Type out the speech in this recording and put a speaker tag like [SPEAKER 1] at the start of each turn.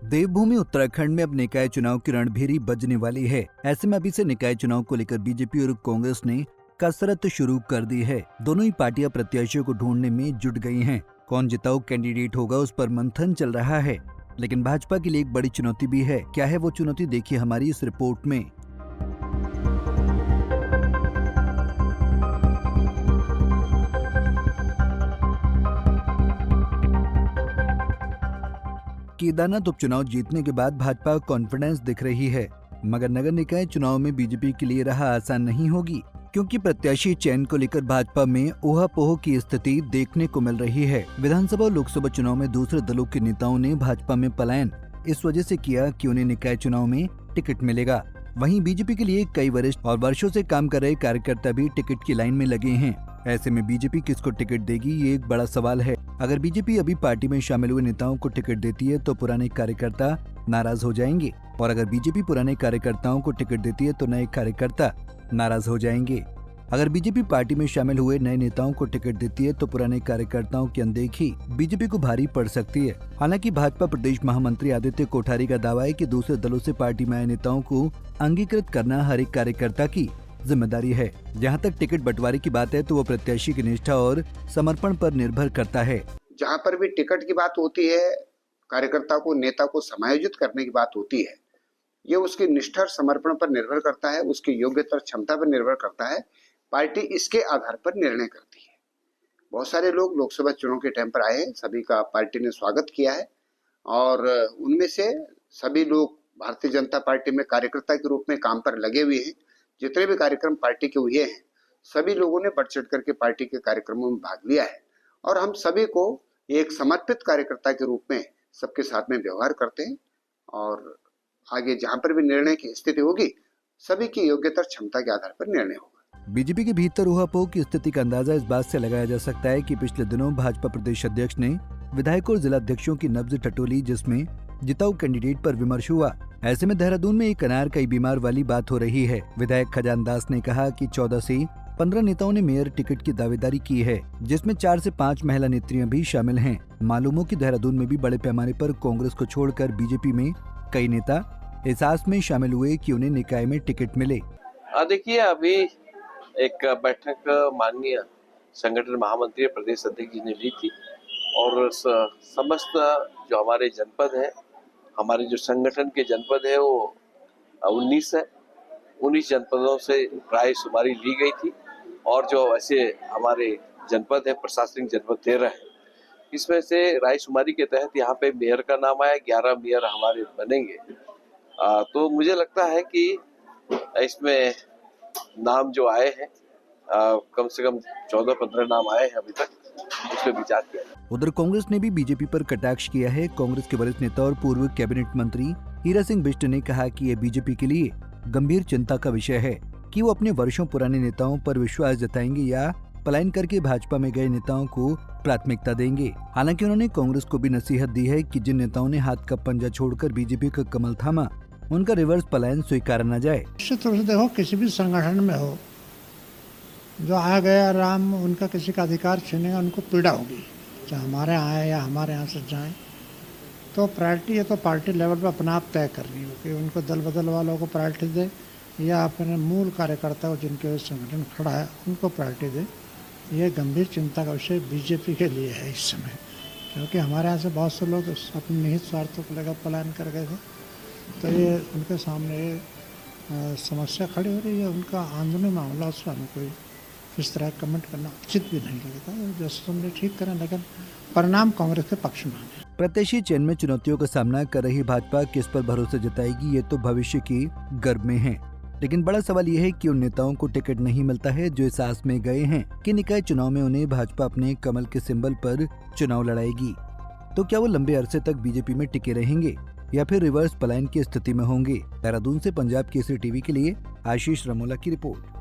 [SPEAKER 1] देवभूमि उत्तराखंड में अब निकाय चुनाव की रणभेरी बजने वाली है। ऐसे में अभी से निकाय चुनाव को लेकर बीजेपी और कांग्रेस ने कसरत शुरू कर दी है। दोनों ही पार्टियां प्रत्याशियों को ढूंढने में जुट गई हैं। कौन जिताऊ कैंडिडेट होगा उस पर मंथन चल रहा है, लेकिन भाजपा के लिए एक बड़ी चुनौती भी है। क्या है वो चुनौती, देखिए हमारी इस रिपोर्ट में। केदारनाथ उपचुनाव जीतने के बाद भाजपा कॉन्फिडेंस दिख रही है, मगर नगर निकाय चुनाव में बीजेपी के लिए राह आसान नहीं होगी, क्योंकि प्रत्याशी चयन को लेकर भाजपा में ऊहापोह की स्थिति देखने को मिल रही है। विधानसभा और लोकसभा चुनाव में दूसरे दलों के नेताओं ने भाजपा में पलायन इस वजह से किया कि उन्हें निकाय चुनाव में टिकट मिलेगा। वहीं बीजेपी के लिए कई वरिष्ठ और वर्षों से काम कर रहे कार्यकर्ता भी टिकट की लाइन में लगे हैं। ऐसे में बीजेपी किसको टिकट देगी, ये एक बड़ा सवाल है। अगर बीजेपी अभी पार्टी में शामिल हुए नेताओं को टिकट देती है तो पुराने कार्यकर्ता नाराज हो जाएंगे, और अगर बीजेपी पुराने कार्यकर्ताओं को टिकट देती है तो नए कार्यकर्ता नाराज हो जाएंगे। अगर बीजेपी पार्टी में शामिल हुए नए नेताओं को टिकट देती है तो पुराने कार्यकर्ताओं की अनदेखी बीजेपी को भारी पड़ सकती है। हालांकि भाजपा प्रदेश महामंत्री आदित्य कोठारी का दावा है कि दूसरे दलों से पार्टी में आए नेताओं को अंगीकृत करना हर एक कार्यकर्ता की जिम्मेदारी है। जहां तक टिकट बंटवारे की बात है तो वो प्रत्याशी की निष्ठा और समर्पण पर निर्भर करता है।
[SPEAKER 2] जहां पर भी टिकट की बात होती है, कार्यकर्ता को, नेता को समायोजित करने की बात होती है, ये उसकी निष्ठा और समर्पण पर निर्भर करता है, उसकी योग्यता और क्षमता पर निर्भर करता है। पार्टी इसके आधार पर निर्णय करती है। बहुत सारे लोग लोकसभा चुनाव के टाइम पर आए, सभी का पार्टी ने स्वागत किया है, और उनमें से सभी लोग भारतीय जनता पार्टी में कार्यकर्ता के रूप में काम पर लगे हुए हैं। जितने भी कार्यक्रम पार्टी के हुए हैं, सभी लोगों ने बढ़ चढ़ करके पार्टी के कार्यक्रमों में भाग लिया है, और हम सभी को एक समर्पित कार्यकर्ता के रूप में सबके साथ में व्यवहार करते हैं। और आगे जहां पर भी निर्णय की स्थिति होगी, सभी की योग्यता और क्षमता के आधार पर निर्णय होगा।
[SPEAKER 1] बीजेपी के भीतर ऊहापोह की स्थिति का अंदाजा इस बात से लगाया जा सकता है कि पिछले दिनों भाजपा प्रदेश अध्यक्ष ने विधायकों और जिला अध्यक्षों की नब्ज टटोली, जिसमें जिताऊ कैंडिडेट पर विमर्श हुआ। ऐसे में देहरादून में एक अनार कई बीमार वाली बात हो रही है। विधायक खजान दास ने कहा कि 14 से 15 नेताओं ने मेयर टिकट की दावेदारी की है, जिसमें 4 से 5 महिला नेत्रियां भी शामिल हैं। मालूम हो कि देहरादून में भी बड़े पैमाने पर कांग्रेस को छोड़कर बीजेपी में कई नेता इस आस में शामिल हुए कि उन्हें निकाय में टिकट मिले।
[SPEAKER 3] देखिए, अभी एक बैठक माननीय संगठन महामंत्री प्रदेश अध्यक्ष जी ने ली थी, और समस्त जो हमारे जनपद है, हमारे जो संगठन के जनपद है वो 19 है। 19 जनपदों से राय शुमारी ली गई थी, और जो ऐसे हमारे जनपद है, प्रशासनिक जनपद 13 है। इसमें से राय शुमारी के तहत यहाँ पे मेयर का नाम आया, 11 मेयर हमारे बनेंगे। तो मुझे लगता है कि इसमें नाम जो आए हैं, कम से कम 14-15 नाम आए हैं अभी तक, उसमें विचार किया।
[SPEAKER 1] उधर कांग्रेस ने भी बीजेपी पर कटाक्ष किया है। कांग्रेस के वरिष्ठ नेता और पूर्व कैबिनेट मंत्री हीरा सिंह बिष्ट ने कहा कि ये बीजेपी के लिए गंभीर चिंता का विषय है कि वो अपने वर्षों पुराने नेताओं पर विश्वास जताएंगे या पलायन करके भाजपा में गए नेताओं को प्राथमिकता देंगे। हालांकि उन्होंने कांग्रेस को भी नसीहत दी है कि जिन नेताओं ने हाथ का पंजा छोड़कर बीजेपी का कमल थामा, उनका रिवर्स पलायन स्वीकार न जाए।
[SPEAKER 4] निश्चित रूप से देखो, किसी भी संगठन में हो, जो आ गया राम, उनका किसी का अधिकार छीनेगा, उनको पीड़ा होगी। चाहे हमारे यहाँ आए या हमारे यहाँ से जाएं, तो प्रायोरिटी है तो पार्टी लेवल पर अपना आप तय करनी होगी। उनको दल बदल वालों को प्रायोरिटी दे, या अपने मूल कार्यकर्ता को जिनके संगठन खड़ा है उनको प्रायोरिटी दे। ये गंभीर चिंता का विषय बीजेपी के लिए है इस समय, क्योंकि हमारे यहाँ से बहुत से लोग अपने निहित स्वार्थों को लेकर पलायन कर गए थे। तो ये उनके सामने समस्या खड़ी हो रही है, उनका आंदोलन मामला, उसमें हमें कोई इस तरह कमेंट करना उचित भी नहीं लगता। जैसे समझे ठीक करें, लेकिन परिणाम कांग्रेस के पक्ष में है।
[SPEAKER 1] प्रत्याशी चयन में चुनौतियों का सामना कर रही भाजपा किस पर भरोसा जताएगी, ये तो भविष्य की गर्भ में है। लेकिन बड़ा सवाल ये है कि उन नेताओं को टिकट नहीं मिलता है जो इस आस में गए हैं कि निकाय चुनाव में उन्हें भाजपा अपने कमल के सिंबल पर चुनाव लड़ाएगी। तो क्या वो लंबे अरसे तक बीजेपी में टिके रहेंगे या फिर रिवर्स पलायन की स्थिति में होंगे? देहरादून से पंजाब केसरी टीवी के लिए आशीष रमोला की रिपोर्ट।